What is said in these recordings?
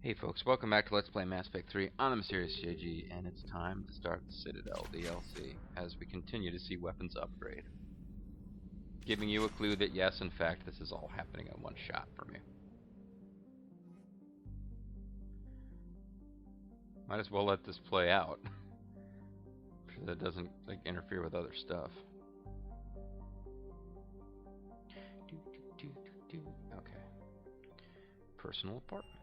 Hey folks, welcome back to Let's Play Mass Effect 3 on the Mysterious JG, and it's time to start the Citadel DLC as we continue to see weapons upgrade. Giving you a clue that yes, in fact, this is all happening in one shot for me. Might as well let this play out, so that it doesn't interfere with other stuff. Okay. Personal apartment.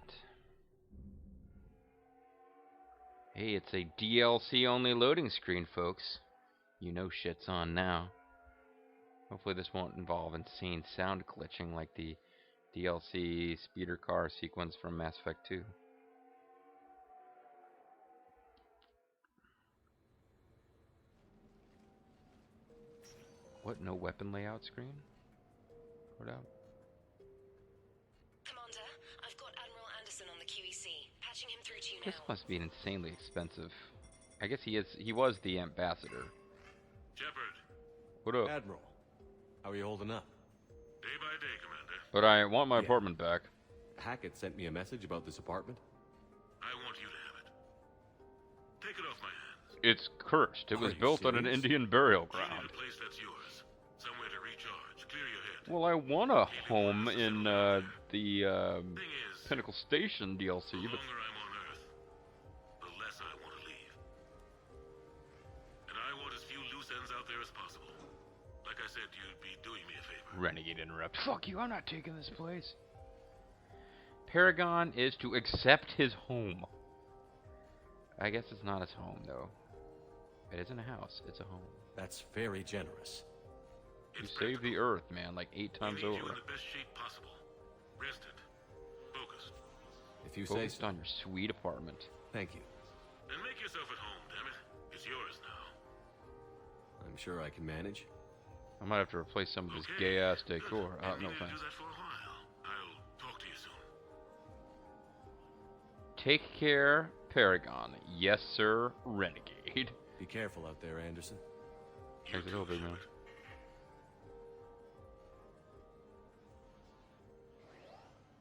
Hey, it's a DLC only loading screen, folks. You know shit's on now. Hopefully this won't involve insane sound glitching like the DLC speeder car sequence from Mass Effect 2. What, no weapon layout screen? Put out. Commander, I've got Admiral Anderson on the QEC. Patching him through to you now. This must be an insanely expensive. I guess he was the ambassador. Shepard. What up? Admiral, how are you holding up? Day by day, Commander. But I want my apartment back. Hackett sent me a message about this apartment. I want you to have it. Take it off my hands. It's cursed. It was built on an Indian burial You need ground. a place that's yours. Somewhere to recharge. Clear your head. Well, I want a home in the Thing is, Pinnacle Station DLC, the but longer I'm on Earth, the less I want to leave. And I want as few loose ends out there as possible. Like I said, you'd be doing me a favor. Renegade interrupt. Fuck you, I'm not taking this place. Paragon is to accept his home. I guess it's not his home, though. It isn't a house, it's a home. That's very generous. You It's save the Earth, man, like 8 times we need you over. in the best shape possible. Rested. Focused. If you say Focused so. on your sweet apartment. Thank you. And make yourself at home, damn it. It's yours now. I'm sure I can manage. I might have to replace some of this Okay, gay-ass good. decor. Been No meaning to thanks. do that for a while. I'll talk to you soon. Take care, Paragon. Yes, sir, Renegade. Be careful out there, Anderson. Thanks a little bit, man.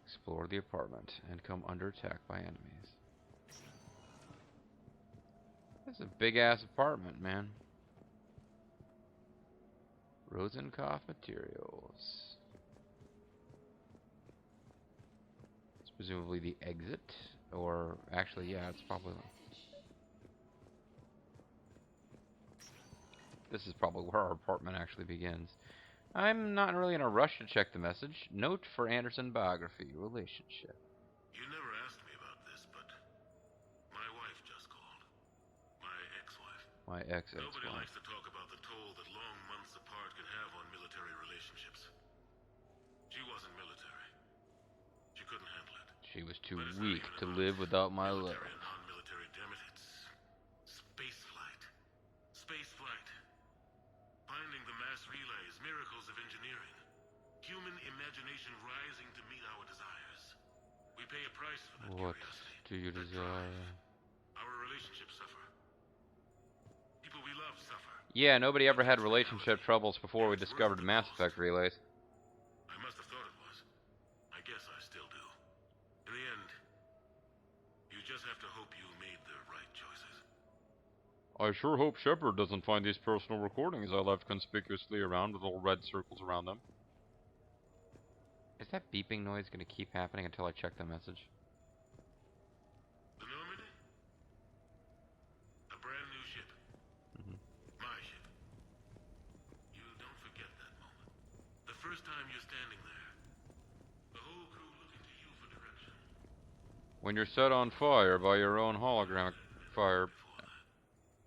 Explore the apartment and come under attack by enemies. That's a big-ass apartment, man. Rosenkopf Materials. It's presumably the exit, or actually, yeah, it's probably. This is probably where our apartment actually begins. I'm not really in a rush to check the message. Note for Anderson biography, relationship. You never asked me about this, but my wife just called. My ex-wife. My Nobody ex-ex-wife. likes to talk about the toll that long months apart can have on military relationships. She wasn't military. She couldn't handle it. She was too But it's not weak even to about live without my love. military and non-military, damn it. It's space flight. Space flight. Finding the mass relays, miracles of engineering. Human imagination rising to meet our desires. We pay a price for that What curiosity. do you that desire? drive. Our relationships suffer. People we love suffer. Yeah, nobody ever had relationship troubles before we discovered Mass Effect relays. I must have thought it was. I guess I still do. In the end, you just have to hope you made the right choices. I sure hope Shepard doesn't find these personal recordings I left conspicuously around with little red circles around them. Is that beeping noise going to keep happening until I check the message? The Normandy? A brand new ship. My ship. You don't forget that moment. The first time you're standing there. The whole crew looking to you for direction. When you're set on fire by your own hologramic fire, Before that.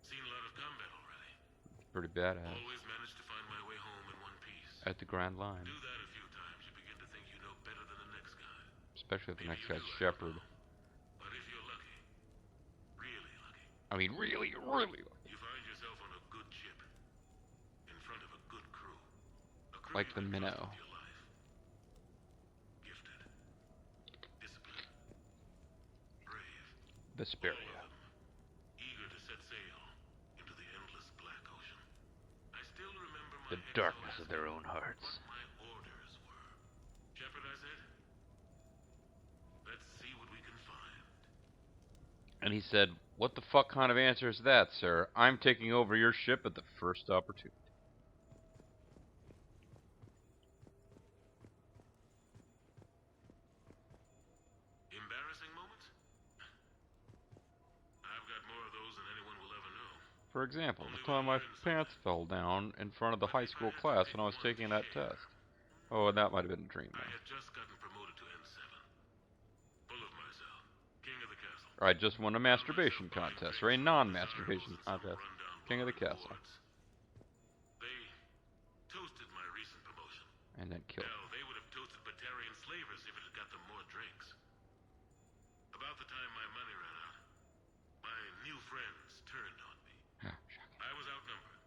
Seen a lot of combat already. it's pretty badass. Always managed to find my way home in one piece. At the Grand Line. Do that a few times, you begin to think you know better than the next guy. Especially if the Maybe next you guy's do, I don't Shepard. know. But if you're lucky, really lucky, I mean, really, really. you find yourself on a good ship, in front of a good crew. A crew Like you the can trust Minnow. with your life. Gifted. Disciplined. Brave. Vesperia. All of them. Eager to set sail into the endless black ocean. I still remember my The darkness of their own hearts. what my orders were. Shepard, I said, let's see what we can find. And he said, "What the fuck kind of answer is that, sir? I'm taking over your ship at the first opportunity." Embarrassing moments? I've got more of those than anyone will ever know. For example, the time my pants fell down in front of the high school class when I was taking that test. Oh, and that might have been a dream, I though. had just gotten promoted to N7. Full of myself. King of the castle. I just won a masturbation contest, or a non-masturbation contest. King of the castle. They toasted my recent promotion. And then killed. Hell, they would have toasted Batarian slavers if it had got them more drinks. About the time my money ran out, my new friends turned on me. Shocking. I was outnumbered.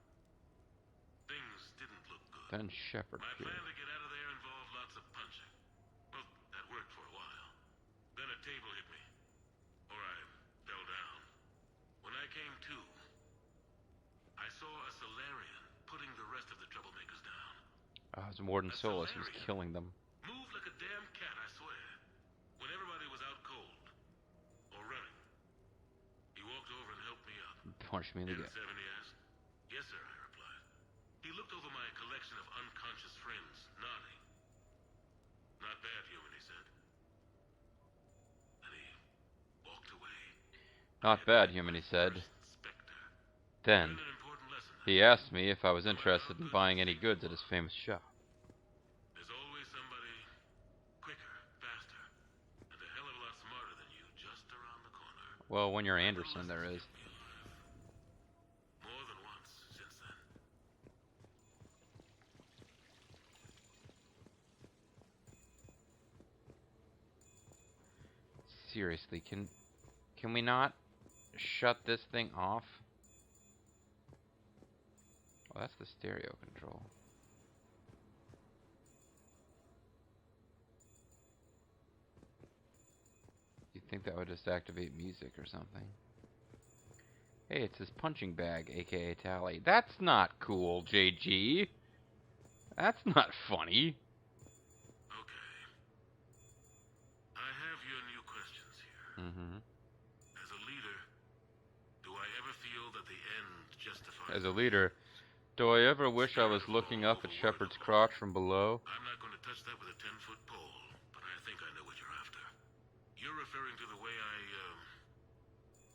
Things didn't look good. Then Shepard My appeared. plan to get out of there involved lots of punching. Well, that worked for a while. Then a table hit me. Or I fell down. When I came to, I saw a Solarian putting the rest of the troublemakers down. It was Warden Solus who was killing them. Moved like a damn cat, I swear. When everybody was out cold. Or running. He walked over and helped me up. Punched me in the gut. N7, he asked. Yes, sir, I replied. He looked over my collection of unconscious friends, nodding. Not bad, human, he said. Then he walked away. Not bad, human, he said. Then, Learned an important lesson. he asked me if I was interested in buying any goods at his famous shop. There's always somebody quicker, faster, and a hell of a lot smarter than you just around the corner. Well, when you're Anderson, there is. More than once since then. Seriously, can we not shut this thing off? Oh, that's the stereo control. You'd think that would just activate music or something. Hey, it's his punching bag, aka Tali. That's not cool, JG. That's not funny. Okay. I have your new questions here. Mm-hmm. As a leader, do I ever feel that the end justifies As a leader, do I ever wish I was looking up at Shepard's crotch from below? I'm not going to touch that with a 10-foot pole, but I think I know what you're after. You're referring to the way I,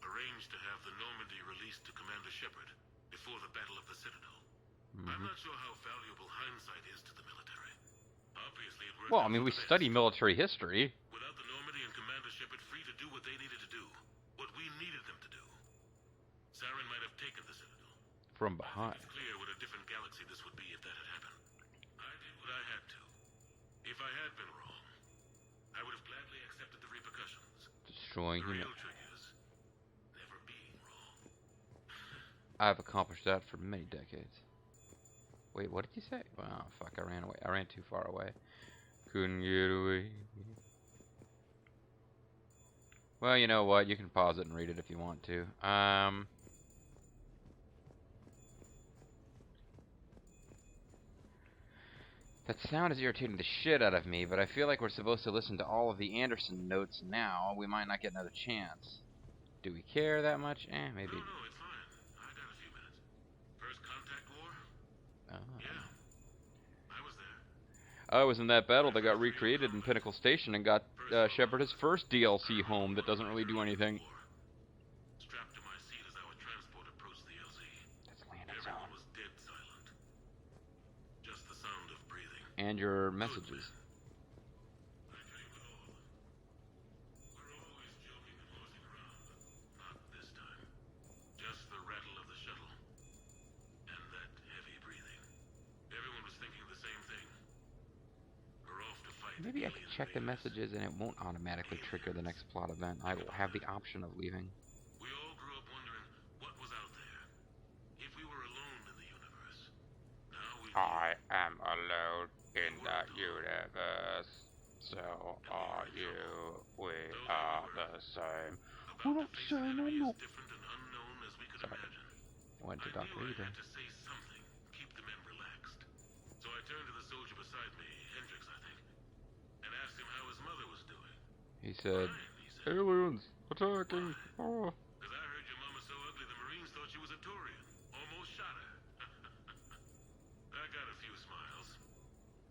arranged to have the Normandy released to Commander Shepard before the Battle of the Citadel. I'm not sure how valuable hindsight is to the military. Obviously, it worked Well, I out mean, for we the best. study military history. Without the Normandy and Commander Shepard free to do what they needed to do, what we needed them to do, Saren might have taken the Citadel. From I behind. think it's clear what a different galaxy this would be if that had happened. I did what I had to. If I had been wrong, I would have gladly accepted the repercussions. Destroying The human. real trick is never being wrong. I've accomplished that for many decades. Wait, what did you say? Wow, fuck, I ran away. I ran too far away. Couldn't get away. Well, you know what? You can pause it and read it if you want to. That sound is irritating the shit out of me, but I feel like we're supposed to listen to all of the Anderson notes now. We might not get another chance. Do we care that much? Maybe. No, it's fine. I got a few minutes. First contact war? Oh. Yeah. I was there. I was in that battle that got recreated in Pinnacle Station and got Shepard his first DLC home that doesn't really do anything. Strapped to my seat as our transport approached the LZ. That's landing Everyone zone. was dead silent. Just the sound of breathing. And your messages. I dream with all of them. We're always joking and horsing around, but not this time. Just the rattle of the shuttle. And that heavy breathing. Everyone was thinking the same thing. We're off to fight. Maybe I can check the messages and it won't automatically trigger the next plot event. I will have the option of leaving. We all grew up wondering what was out there. If we were alone in the universe. Now we I am alone in the universe. So are you. We are the same. about to face an enemy as different and unknown as we could Sorry. imagine. Went to I Dr. knew I Eden. had to say something, keep the men relaxed. So I turned to the soldier beside me, Hendricks, I think, and asked him how his mother was doing. He said, Fine, he said. aliens, Attacking! Oh. Because I heard your mama so ugly the Marines thought she was a Taurian. Almost shot her. I got a few smiles.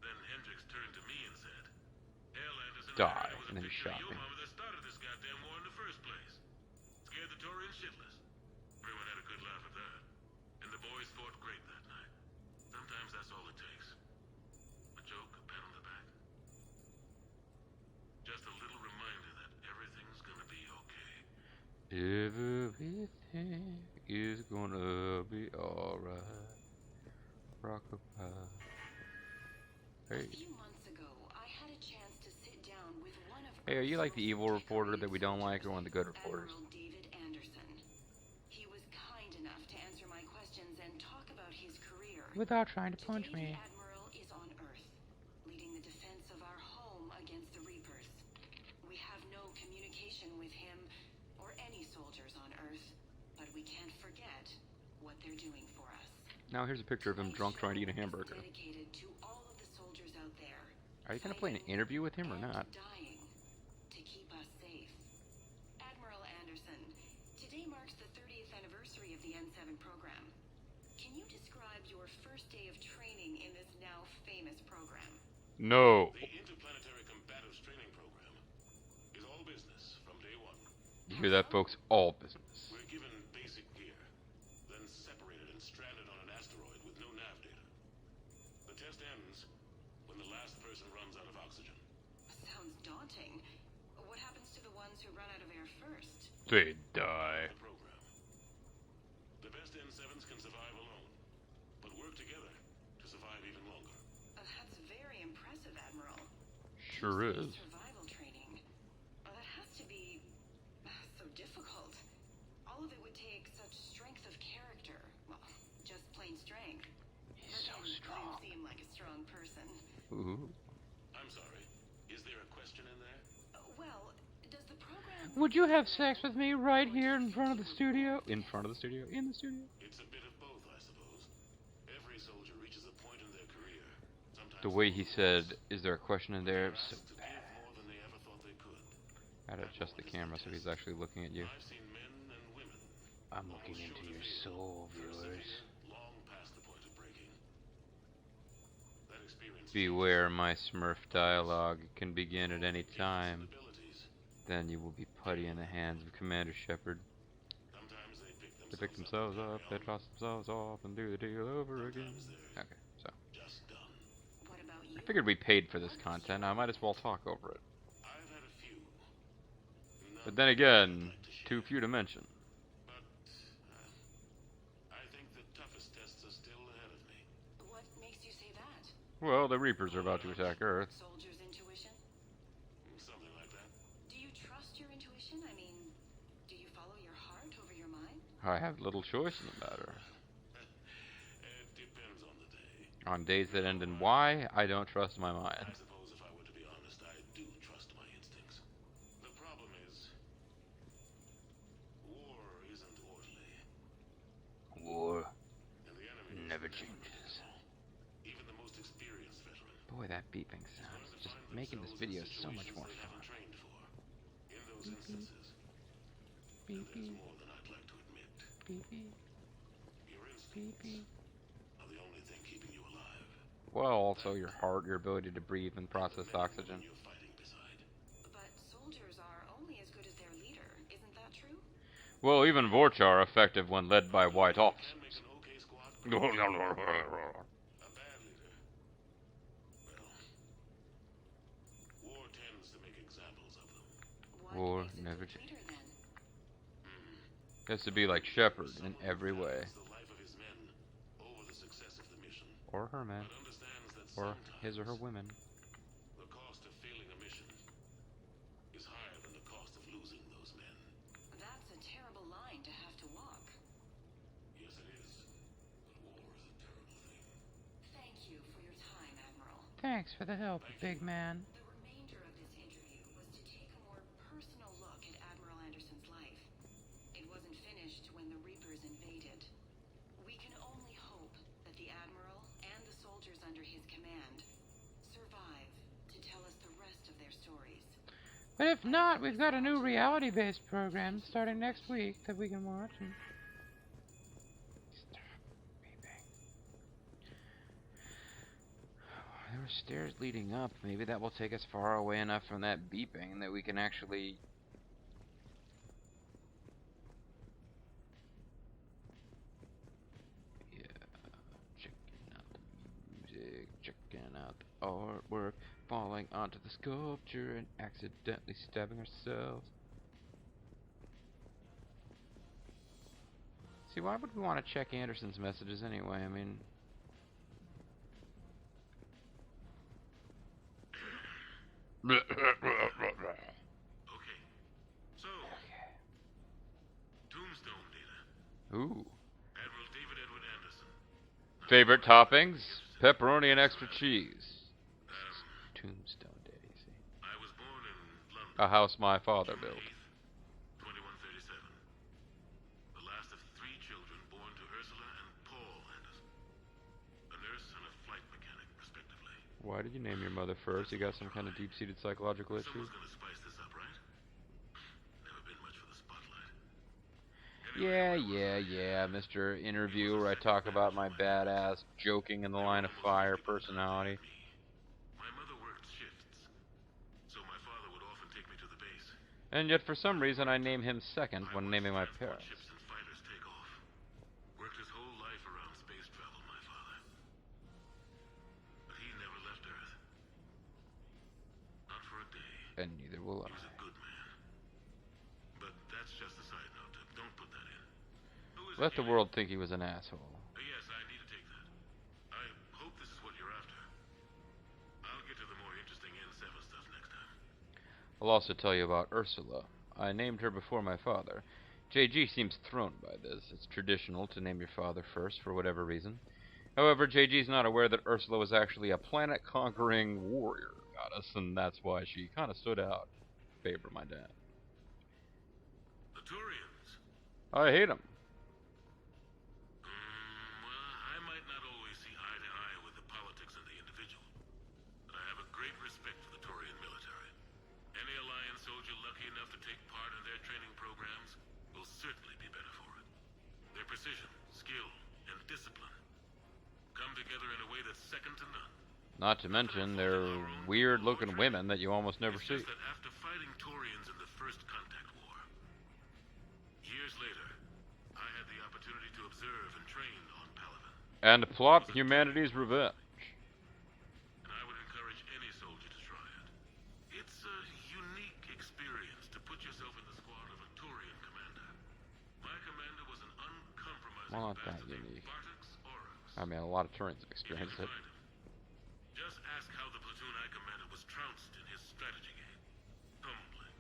Then Hendricks turned to me and said, "Hell, Anderson, I Die," heard it was and a then he picture shot of your me. mama that started this goddamn war in the first place. Scared the Taurians shitless. Everyone had a good laugh at that. And the boys fought great that night. Sometimes that's all it takes. A joke, a pat on the back. Just a little reminder that everything's gonna be okay. Everything is gonna be alright. Rockabye. Hey. A few months ago, I had a chance to sit down with one of Hey, are you like the Earth's evil most reporter that we don't decorated like, or one of the good reporters? Admiral David Anderson. He was kind enough to answer my questions and talk about his career. Without trying to punch me. Today, the Admiral is on Earth, leading the defense of our home against the Reapers. We have no communication with him or any soldiers on Earth, but we can't forget what they're doing for us. Now here's a picture of him drunk trying to eat a hamburger. Dedicated to all of the soldiers out there. Are you gonna play an interview with him or not? Dying to keep us safe. Admiral Anderson, today marks the 30th anniversary of the N7 program. Can you describe your first day of training in this now famous program? No. The Interplanetary Combatives Training Program is all business from day one. You hear that, folks? All business. We're given basic gear, then separated and stranded on an asteroid with no nav data. The test ends when the last person runs out of oxygen. Sounds daunting. What happens to the ones who run out of air first? They die. The program. The best N7s can survive alone, but work together to survive even longer. That's very impressive, Admiral. Sure is. Survival training. That has to be so difficult. All of it would take such strength of character. Well, just plain strength. He's so You strong. seem like a strong person. Ooh. I'm sorry. Is there a question in there? Well, does the program... Would you have sex with me right here in front of the studio? In front of the studio? In the studio? It's a bit of both, I suppose. Every soldier reaches a point in their career. Sometimes The way he said, "Is there a question in there?" asked So to bad. give more than they ever thought they could. Gotta adjust the camera so he's actually looking at you. I've seen men and women I'm looking into your soul, viewers. long past the point of breaking. That experience Beware my Smurf dialogue. It can begin at any time. abilities. Then you will be putty in the hands of Commander Shepard. Sometimes They pick themselves up, they toss themselves off, and do the deal over again. Okay, so. just done. What about you? I figured we paid for this content, I might as well talk over it. I've had a few. But then again, too few to mention. But I think the toughest tests are still ahead of me. What makes you say that? Well, the Reapers are about to attack Earth. Soldier's intuition? Something like that. Do you trust your intuition? I mean, do you follow your heart over your mind? I have little choice in the matter. It depends on the day. On days that end in Y, I don't trust my mind. I suppose if I were to be honest, I do trust my instincts. The problem is, war isn't orderly. War And the enemy is never never changes. even the most experienced veteran. Boy, that beeping sound is just making this video so much more They fun. haven't trained for. In those instances, Beep there's beep, more than I'd like to admit. beep beep, Your beep instincts beep. are the only thing keeping you alive. Well, also your heart, your ability to breathe and process oxygen. You're fighting beside. But soldiers are only as good as their leader. Isn't that true? Well, even Vorcha are effective when led by white Can officers. make an okay squad. A bad leader. Well, war tends to make examples of them. What War makes a never good leader then? Has to be like Shepard in every way. The life of his men over the success of the mission, Or her man. but understands that Or sometimes his or her women. the cost of failing a mission is higher than the cost of losing those men. That's a terrible line to have to walk. Yes, it is. But war is a terrible thing. Thank you for your time, Admiral. Thanks for the help, big man. The remainder of this interview was to take a more personal look at Admiral Anderson's life. It wasn't finished when the Reapers invaded. We can only hope that the Admiral and the soldiers under his command survive to tell us the rest of their stories. But if not, we've got a new reality-based program starting next week that we can watch. And... Stop beeping. There were stairs leading up. Maybe that will take us far away enough from that beeping that we can actually... Yeah, checking out the music, checking out the artwork, falling onto the sculpture and accidentally stabbing ourselves. See, why would we want to check Anderson's messages anyway? I mean... Okay. So, Tombstone data. Ooh. Admiral David Edward Anderson. Favorite toppings? Pepperoni and extra cheese. Tombstone Day, see. I was born in London. A house my father June built. 8th, 2137. The last of 3 children born to Ursula and Paul Anderson. A nurse and a flight mechanic, respectively. Why did you name your mother first? You got some kind of deep-seated psychological issue? Someone's gonna spice this up, right? Never been much for the spotlight. Yeah, Mr. Interviewer. I talk about my badass, joking in the line of fire personality. My mother worked shifts, so my father would often take me to the base. And yet, for some reason, I name him second when naming my Transport parents. ships and fighters take off. Worked his whole life around space travel, my father. But he never left Earth. Not for a day. And neither will He was I. a good man. But that's just a side note. Don't put that in. Who is Let it, the Gilly? world think he was an asshole. Yes, I need to take that. I hope this is what you're after. I'll get to the more interesting N7 stuff next time. I'll also tell you about Ursula. I named her before my father. JG seems thrown by this. It's traditional to name your father first for whatever reason. However, JG's not aware that Ursula was actually a planet-conquering warrior goddess, and that's why she kind of stood out in favor of my dad. The Turians. I hate him. Well, I might not always see eye to eye with the politics and the individual, but I have a great respect for the Turian military. Any Alliance soldier lucky enough to take part in their training programs will certainly be better for it. Their precision, skill, and discipline come together in a way that's second to none. Not to mention, they're weird-looking women that you almost never It's see. just that after fighting Turians in the First Contact War, years later, I had the opportunity to observe and train on Palaven. And plot humanity's revenge. And I would encourage any soldier to try it. It's a unique experience to put yourself in the squad of a Turian commander. My commander was an uncompromising Well, not that bastard named unique. Bartix Oryx. I mean, a lot of Turians have If experienced you it. find him, just ask how the platoon I commanded was trounced in his strategy game. Humbling.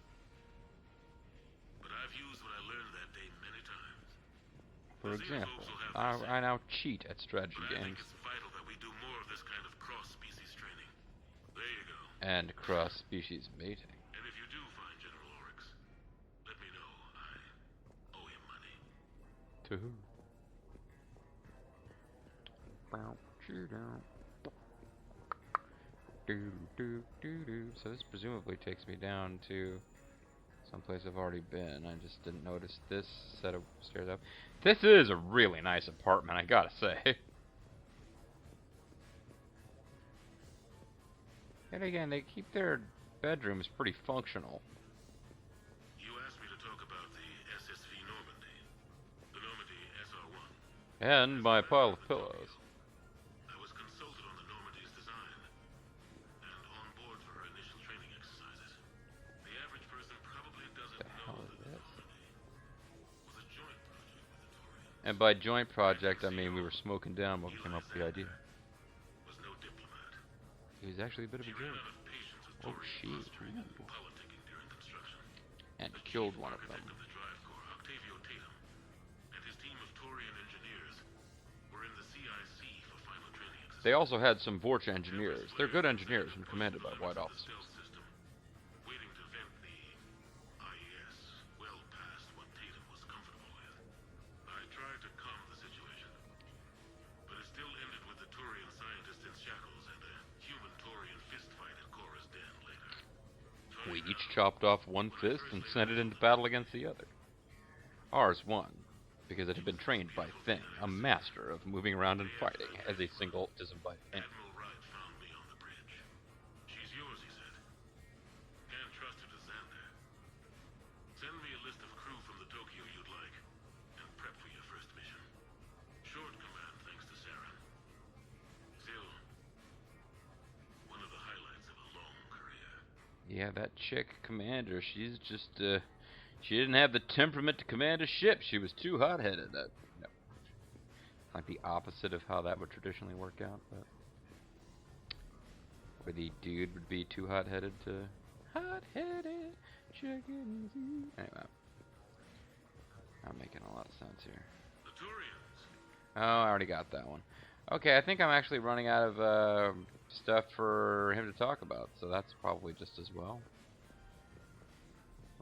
But I've used what I learned that day many times. For The xenophobes example, will have their say. I now cheat at strategy But I think games it's vital that we do more of this kind of cross-species training. There you go. and cross-species mating. And if you do find General Oryx, let me know. I owe him money. To who? So this presumably takes me down to someplace I've already been. I just didn't notice this set of stairs up. This is a really nice apartment, I gotta say. And again, they keep their bedrooms pretty functional. You asked me to talk about the SSV Normandy. The Normandy SR-1. And my pile of pillows. I was consulted on the Normandy's design and on board for her initial training exercises. The average person probably doesn't The know hell that is the this? Normandy was a joint project with the Turians. And by joint project, I mean we were smoking down when we came up with the idea. Was no diplomat. He was actually a bit of a He ran jerk. out of patience with Oh, Turian shit. blustering and Ooh. politicking during construction. And The killed chief one of them. architect of the Drive Corps, Octavio Tatum, and his team of Turian engineers were in the CIC for final training exercises. They also had some Vorcha engineers. They're good engineers and commanded by white The officers. stealth system, waiting to vent the IES well past what Tatum was comfortable with. I tried to calm the situation, but it still ended with the Turian scientist in shackles and a human Turian fistfight at Cora's den later. We each chopped off one fist and sent it into battle against the other. Ours won, because it had been trained by Thing, a master of moving around and fighting as a single disembodied entity. Admiral Wright found me on the bridge. She's yours, he said. Can't trust her to Xander. Send me a list of crew from the Tokyo you'd like, and prep for your first mission. Short command, thanks to Saren. Still, one of the highlights of a long career. Yeah, that chick commander, she's just, she didn't have the temperament to command a ship. She was too hot-headed. No. Like the opposite of how that would traditionally work out, but where the dude would be too hot-headed to hot-headed chicken. Anyway, I'm making a lot of sense here. The Turians. Oh, I already got that one. Okay, I think I'm actually running out of stuff for him to talk about, so that's probably just as well.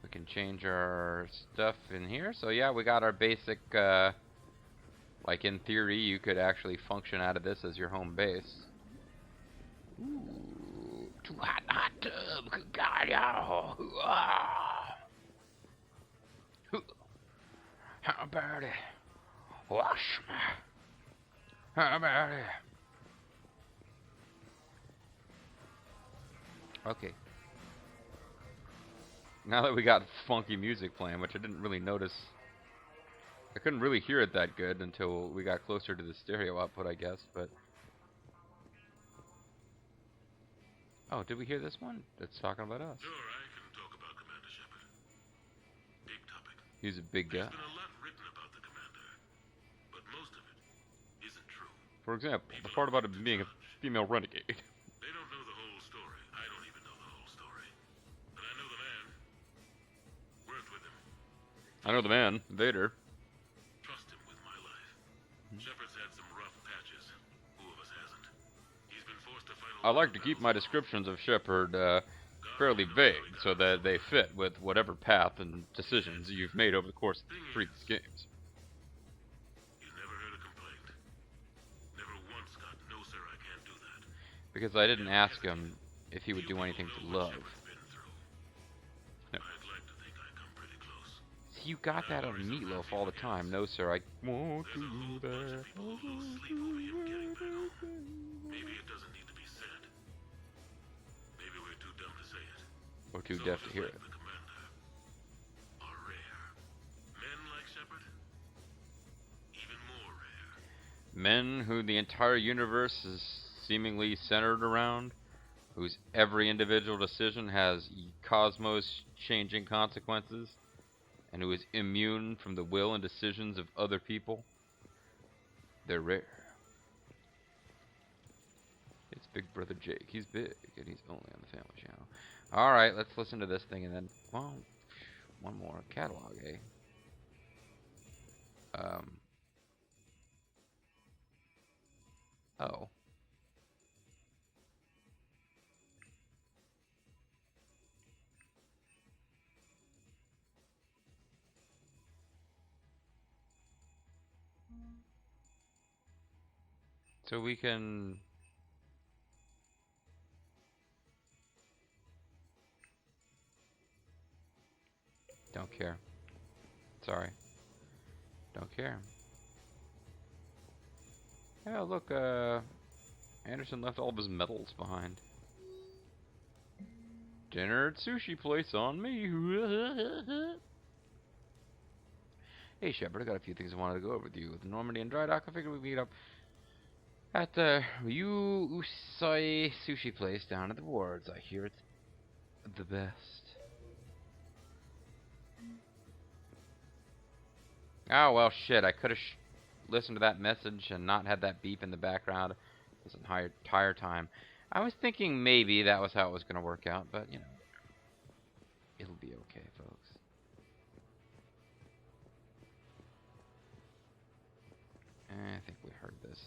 We can change our stuff in here. So yeah, we got our basic, like in theory, you could actually function out of this as your home base. Ooh, too hot in the hot tub. Good God, y'all. How about it? Wash me. How about it? Okay. Now that we got funky music playing, which I didn't really notice, I couldn't really hear it that good until we got closer to the stereo output, I guess, but... Oh, did we hear this one? It's talking about us. Sure, I can talk about Commander Shepard. Big topic. He's a big guy. There's been a lot written about the commander, but most of it isn't true. For example, the part about him being a female renegade. They don't know the whole story. I don't even know the whole story. But I know the man. Worked with him. I know the man, Vader. Trust him with my life. Shepard's had some rough patches. Who of us hasn't? He's been forced to fight a I lot like to of keep battles my alone. descriptions of Shepard fairly vague, so that they fit with whatever path and decisions you've made over the course of the previous games. He's never heard a complaint. Never once got, no sir, I can't do that. Because I didn't ask him if he would do anything to love. No. I'd like to think I come pretty close. See, you got that on Meatloaf all the time. No, sir, I won't There's a whole do bunch that. of people who lose sleep over him getting back home. Maybe it doesn't need to be said. Maybe we're too dumb to say it. Or too deaf to hear it. The commander are rare. Men like Shepard, even more rare. Men who the entire universe is seemingly centered around, whose every individual decision has cosmos-changing consequences, and who is immune from the will and decisions of other people. They're rare. It's Big Brother Jake. He's big, and he's only on the Family Channel. Alright, let's listen to this thing, and then, well, one more catalog, eh? Oh. So we can... Don't care. Sorry. Don't care. Yeah, look, Anderson left all of his medals behind. Dinner at sushi place on me. Hey Shepard, I got a few things I wanted to go over with you. With Normandy and Dry Dock, I figured we'd meet up at the Ryu Usai sushi place down at the wards. I hear it's the best. Oh, well, shit. I could have listened to that message and not had that beep in the background this entire time. I was thinking maybe that was how it was going to work out, but, you know, it'll be okay, folks. I think we heard this.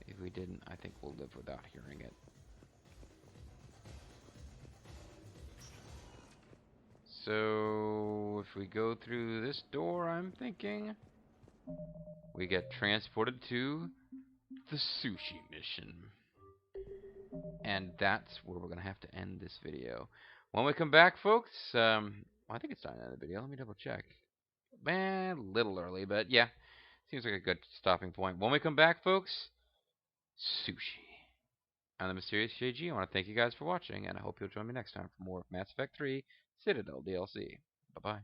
If we didn't, I think we'll live without hearing it. So, if we go through this door, I'm thinking we get transported to the sushi mission. And that's where we're going to have to end this video. When we come back, folks, I think it's time to end the video. Let me double check. Man, a little early, but yeah. Seems like a good stopping point. When we come back, folks, sushi. I'm the Mysterious JG. I want to thank you guys for watching, and I hope you'll join me next time for more Mass Effect 3 Citadel DLC. Bye-bye.